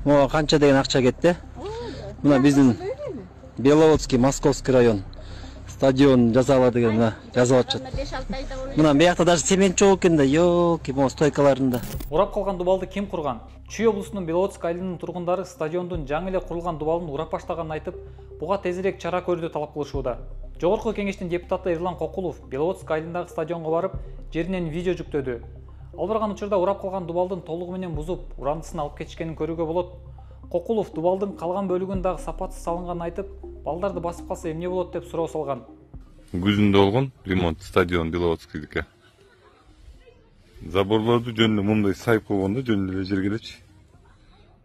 Мага канча деген акча кетти. Мына биздин Беловодский, Московский район стадион жасала деген мына жазып атышат. Мына биякта даже цемент жок экен да, ёки, могу стойкаларында. Урап калган дубалды ким курган? Чүй облусунун Беловодск айылынын тургундары стадиондун жаңы эле курулган дубалын урап баштаганын айтып, буга тезирээк чара көрүүнү талап кылышууда. Жогорку кеңештин депутаты Эрлан Кокулов Беловодск айылындагы стадионго барып, жеринен видео жүктөдү. Ал барган учурда урап калган дубалдын толугу менен бузуп, урандысын алып кетишкенин көрүүгө болот. Кокулов дубалдын калган бөлүгүн дагы сапатсыз салынганын айтып, балдарды басып калса эмне болот деп суроо салган. Күзүндө болгон ремонт стадион Беловодскийдики. Заборлорду жөн эле мындай сайып койгондо жөн эле жерге элечи.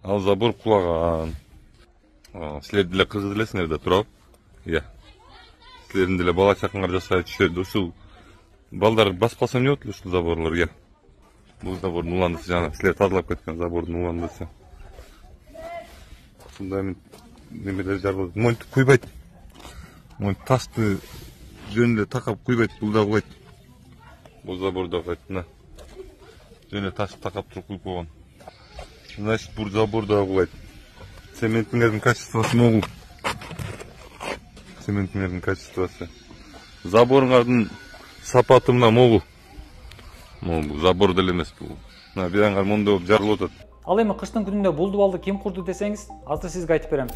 Ал забор кулаган. Силер деле кыргыз элесиңер да туурабы? Иә. Силердин деле бала чакаңар жасай түшөрдү. Ушул балдар басып калса эмне болот эле ушул заборлор? Иә. Бул забордун уландысы жана силер тазалап кеткен забордун уландысы. Ушундай немелер жарылып, монтип куйбайт. Монтип ташты жөн эле такап куйбайт, бул да куйбайт. Бул забор да куйбайт, мына. Жөн эле ташты такап туруп куйуп койгон. Значит, бул забор да куйбайт. Цементиңердин качествосу могул. Цементиңердин качествосу. Заборуңардын сапаты мына могул. Могул, забор деле эмес бул. Мына бияңар мондой болуп жарылып атат. Ал эми кыштын күнүндө бул дубалды ким курду десеңиз, азыр сизге айтып берем.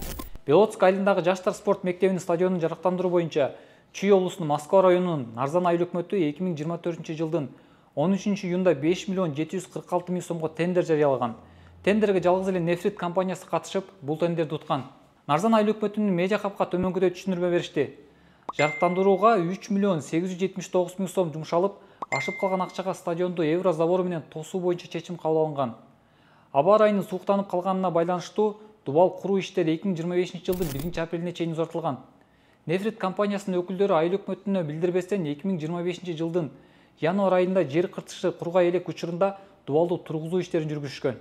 Беловодск айылындагы жаштар спорт мектебинин стадионун жарыктандыруу боюнча Чүй облусунун Москва районунун Нарзан айыл өкмөтү 2024-жылдын 13-июнда 5 миллион 746 миң сомго тендер жарыялаган. Тендерге жалгыз эле Нефрит компаниясы катышып, бул тендерди уткан. Нарзан айыл өкмөтүнүн медиа капка төмөнкүдөй түшүндүрмө беришти. Жарыктандырууга 3 миллион 879 миң сом жумшалып, ашып калган акчага стадионду Евро забору менен тосуу боюнча чечим кабыл алынган. Аба ырайынын сууктанып калганына байланыштуу дубал куруу иштери 2025-жылдын 1-апрелине чейин узартылган. Нефрит компаниясынын өкүлдөрү айыл өкмөтүнө билдирбестен 2025-жылдын январь айында жер кыртышы кургай элек учурунда дубалды тургузуу иштерин жүргүзүшкөн.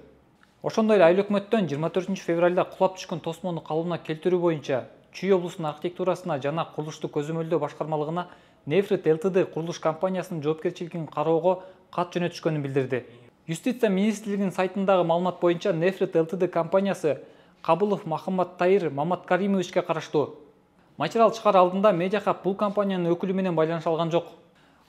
Ошондой эле айыл өкмөттөн 24-февралда кулап түшкөн тосмону калыбына келтирүү боюнча Чүй облусунун архитектурасына жана курулушту көзөмөлдөө башкармалыгына Нефрит ЛТД курулуш компаниясынын жоопкерчилигин кароого кат жөнөтүшкөнүн билдирди. Юстиция министрлигинин сайтындагы маалымат боюнча Нефрит ЛТД компаниясы Кабылов Махаммад Таир Маматкаримовичке караштуу. Материал чыгаар алдында медиахаб бул компаниянын өкүлү менен байланыша алган жок.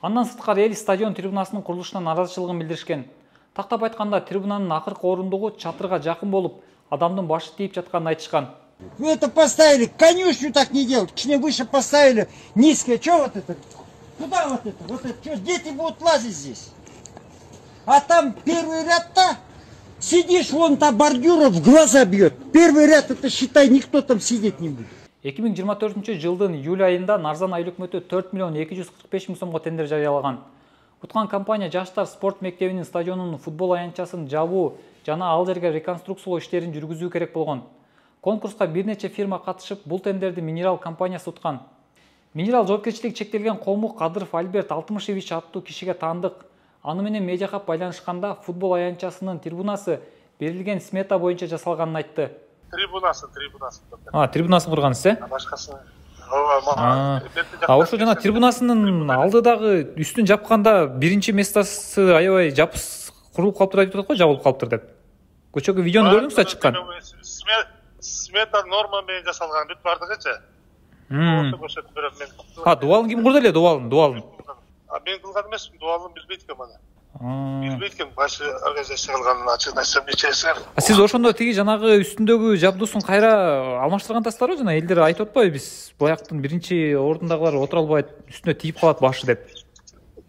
Андан сырткары эл стадион трибунасынын курулушуна нааразычылыгын билдиришкен. Тактап айтканда, трибунанын акыркы орундугу чатырга жакын болуп, адамдын башы тийип жатканын айтышкан. Вы это поставили, конюшню так не делать, к ней выше поставили, низкое, что вот это? Куда вот это? Вот это, что, дети будут лазить здесь? А там первый ряд-то, сидишь, вон там бордюров в глаза бьет. Первый ряд, это считай, никто там сидеть не будет. 2024-жылдын июль айында Нарзан айыл өкмөтү 4 миллион 245 миң сомго тендер жарыялаган. Уткан компания жаштар спорт мектебинин стадионунун футбол аянтчасын жабуу жана ал жерге реконструкциялоо иштерин жүргүзүү керек болгон. Конкурска бир нече фирма катышып, бул тендерди Минерал компаниясы уткан. Минерал жоопкерчилиги чектелген коому Кадыров Альберт Алтымышевич аттуу кишиге таандык. Аны менен медиахаб байланышканда футбол аянтчасынын трибунасы берилген смета боюнча жасалганын айтты. Трибунасын. Трибунасын кургансыз, э? Башкасын. Ошо жана трибунасынын алдыдагы үстүн жапканда биринчи местасы аябай жапыс курулуп калыптыр деп атат го, жабылып калыптыр деп. Көчөгө видеону көрдүңүз да чыккан. Смета норма менен жасалган бүт бардыгычы. Дубалын ким курду эле, дубалын? Мен кылган эмесмин, дубалын билбейт экен мана. Билбейт экен, башы организация кылганын ачык айтсам нечесиңер. Сиз ошондо тиги жанагы үстүндөгү жабдуусун кайра алмаштыргансыздарбы? Жана элдер айтып атпайбы, биз буяктын биринчи ордундагылар отура албайт, үстүнө тийип калат башы деп.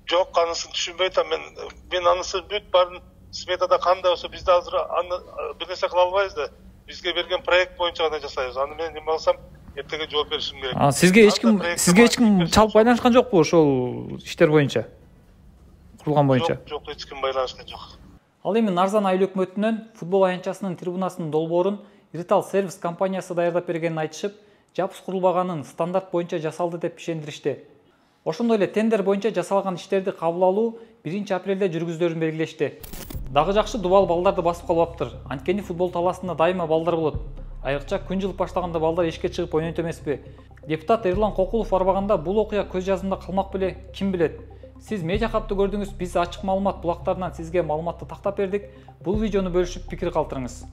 Жок, анысын түшүнбөй атам мен анысы бүт барын сметада кандай болсо бизде азыр аны бир нерсе кыла албайбыз да. Бизге берген проект боюнча гана жасайбыз. Аны менен неме алсам, эртеге жооп беришим керек. Сизге эч ким чалып байланышкан жокпу ошол иштер боюнча? Курулган боюнча? Жок, эч ким байланышкан жок. Ал эми Нарзан айыл өкмөтүнөн футбол аянтчасынын трибунасынын долбоорун Иртал сервис компаниясы даярдап бергенин айтышып, жапыс курулбаганын стандарт боюнча жасалды деп ишендиришти. Ошондой эле тендер боюнча жасалган иштерди кабыл алуу 1-апрелде жүргүзүлөрүн белгилешти. Дагы жакшы, дубал балдарды басып калбаптыр. Анткени футбол талаасында дайыма балдар болот. Айрыкча күн жылып баштаганда балдар эшикке чыгып ойнойт эмеспи? Депутат Эрлан Кокулов барбаганда бул окуя көз жазында калмак беле, ким билет? Сиз медиахабты көрдүңүз, биз ачык маалымат булактарынан сизге маалыматты тактап бердик. Бул видеону бөлүшүп пикир калтырыңыз.